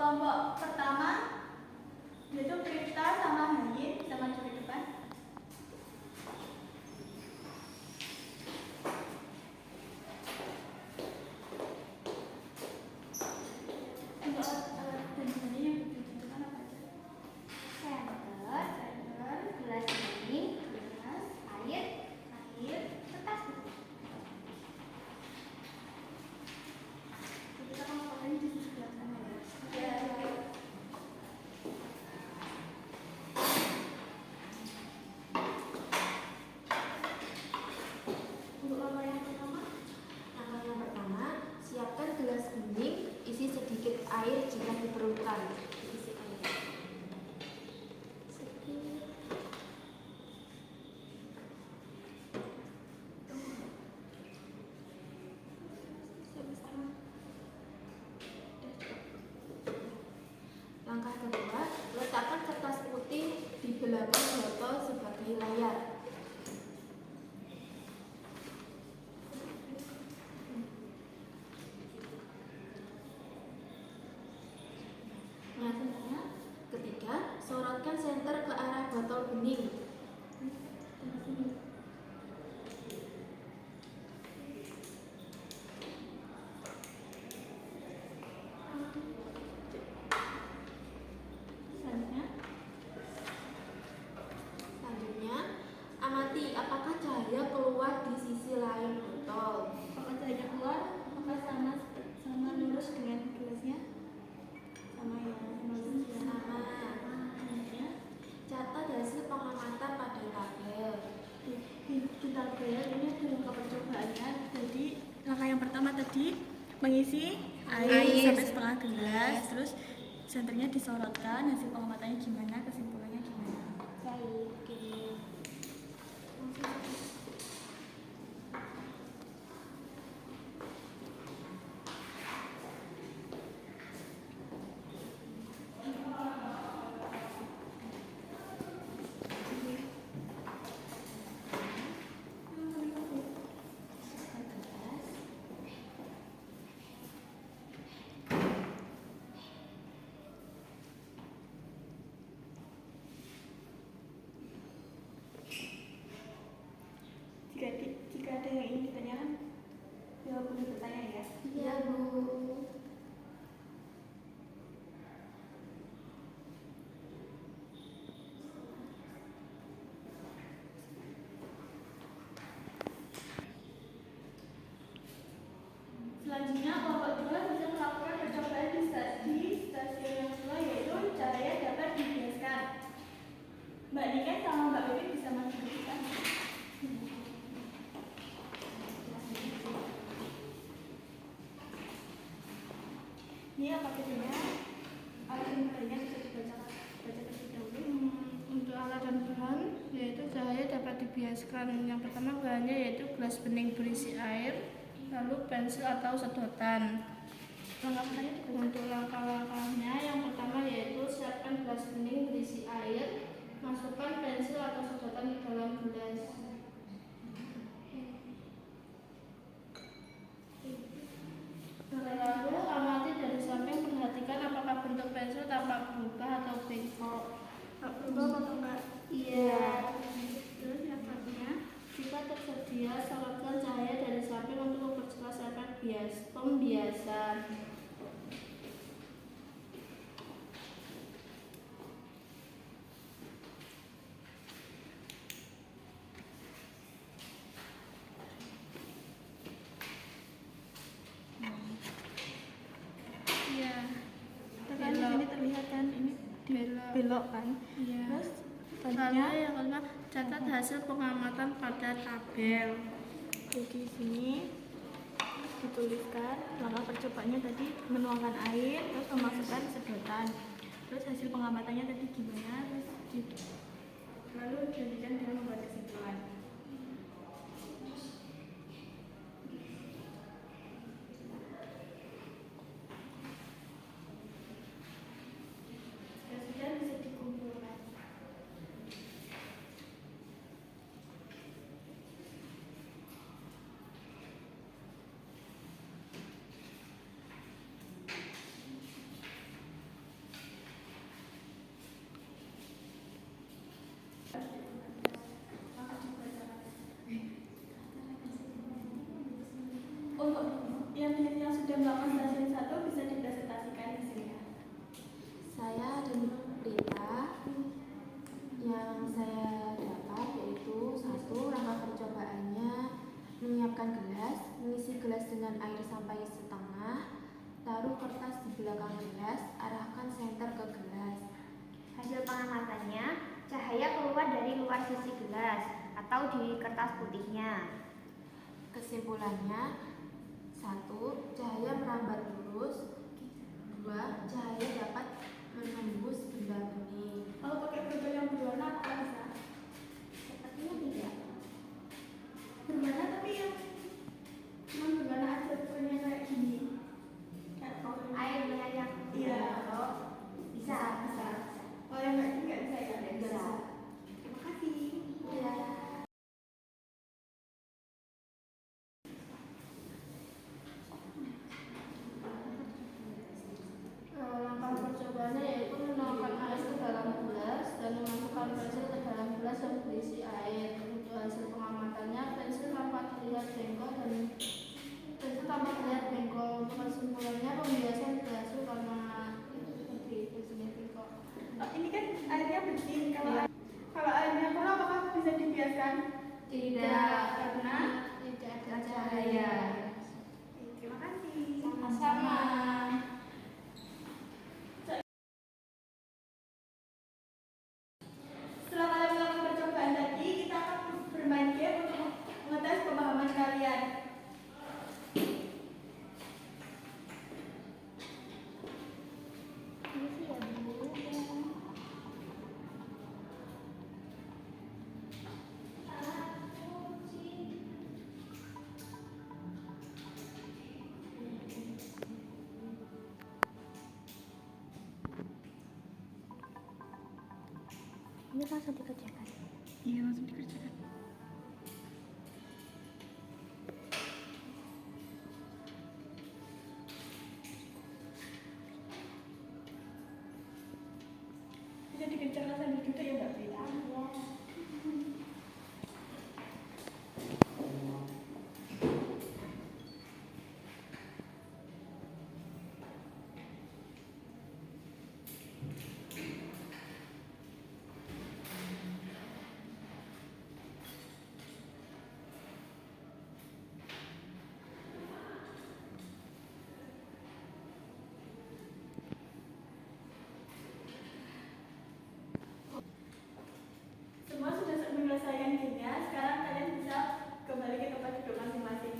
kelompok pertama yaitu Pripta sama Hayin, bisa maju ke depan. Untuk alat dan sebagainya yang dibutuhkan apa aja? Senter, gelas ini, gelas, air, kertas. Kita kan pakai di sebelah sana ya. Untuk langkah yang pertama, Siapkan gelas bening, isi sedikit air jika diperlukan. Isi air. Langkah kedua, letakkan kertas putih di belakang botol sebagai layar. Ketiga, sorotkan senter ke arah botol bening. Selanjutnya, amati apakah cahaya keluar di sisi lain botol. apakah cahaya keluar? Apakah sama lurus dengan gelasnya? Sama ya, sama lurus ya. Sama. Catat hasil pengamatan pada tabel. Di tabel ini ada langkah percobaannya. Jadi langkah yang pertama tadi mengisi air sampai setengah gelas, terus senternya disorotkan, hasil pengamatannya gimana, kesimpulannya gimana. Jika ada yang ingin ditanyakan, ya boleh bertanya ya. Iya, Bu. Selanjutnya kelompok 2 bisa melakukan percobaan di stasiun yang kedua, yaitu cahaya dapat dibiaskan. Mbak Nika sama Mbak Bibi bisa maju ke depan. Ini apa bedanya? Alat dan bahannya bisa baca terlebih dahulu. Untuk alat dan bahan, yaitu cahaya dapat dibiaskan. Yang pertama bahannya yaitu gelas bening berisi air, lalu pensil atau sedotan. Untuk langkah-langkahnya, yang pertama yaitu siapkan gelas bening berisi air, masukkan pensil atau sedotan ke dalam gelas. Lalu amati dari samping, perhatikan apakah bentuk pensil tampak berubah atau bengkok. Berubah atau enggak? Iya. Terus yang selanjutnya, jika tersedia, sorotkan cahaya dari samping untuk memperjelas efek pembiasan. Iya. Kan di sini terlihat kan ini belok kan? Iya. Terus Lalu yang kedua, catat hasil pengamatan pada tabel. di sini dituliskan langkah percobaannya tadi menuangkan air, terus memasukkan sedotan, terus hasil pengamatannya tadi gimana, lalu dilanjutkan dengan membuat kesimpulan. Sudah bisa dikumpulkan. Untuk yang sudah melakukan stasiun 1 bisa dipresentasikan di sini. Saya dan Rita yang saya dapat yaitu satu, rangka percobaannya menyiapkan gelas, mengisi gelas dengan air sampai setengah, taruh kertas di belakang gelas, arahkan senter ke gelas. Hasil pengamatannya, cahaya keluar dari luar sisi gelas atau di kertas putihnya. Kesimpulannya, 1. Cahaya merambat lurus. 2. Cahaya dapat menembus benda bening. Kalau pakai botol yang berwarna apa bisa? Sepertinya tidak. Berwarna tapi yang cuma berwarna aja, bukannya kayak gini. Kayak kalau Airnya yang iya. bisa. Oh yang kayak gini nggak bisa ya? Bisa. Terima kasih. Ya. Langkah percobaannya yaitu menuangkan air ke dalam gelas dan memasukkan pensil ke dalam gelas yang berisi air. Untuk hasil pengamatannya, pensil tampak terlihat bengkok. Untuk kesimpulannya, pembiasan berasu karena seperti itu bengkok. Oh, ini kan airnya bersih. Kalau airnya kurang apakah bisa dibiarkan? Tidak, Karena tidak ada cahaya. terima kasih. Sama-sama. Setelah kalian melakukan percobaan tadi, kita akan bermain game untuk mengetes pemahaman kalian. Ini langsung dikerjakan. Iya, langsung dikerjakan. Bisa dikerjakan sambil duduk ya Mbak Prita? Semua sudah menyelesaikan gamenya, sekarang kalian bisa kembali ke tempat duduk masing-masing.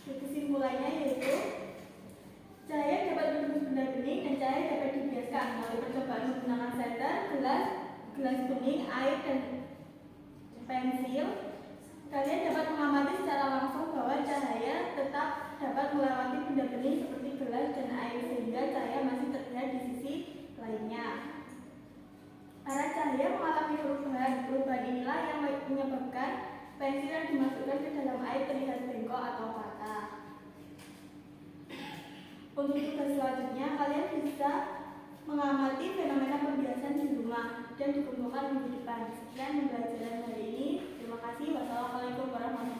Kesimpulannya yaitu cahaya dapat menembus benda bening dan cahaya dapat dibiaskan melalui percobaan menggunakan senter, gelas bening, air, dan pensil. Kalian dapat mengamati secara langsung bahwa cahaya tetap dapat melewati benda bening seperti gelas dan air sehingga cahaya masih terlihat di sisi lainnya. Arah cahaya mengalami perubahan. Perubahan inilah yang menyebabkan pensil yang dimasukkan ke dalam air terlihat bengkok atau patah. Untuk tugas selanjutnya, kalian bisa mengamati fenomena pembiasan di rumah dan dikumpulkan minggu depan. Sekian pembelajaran hari ini. Terima kasih. Wassalamualaikum warahmatullahi wabarakatuh.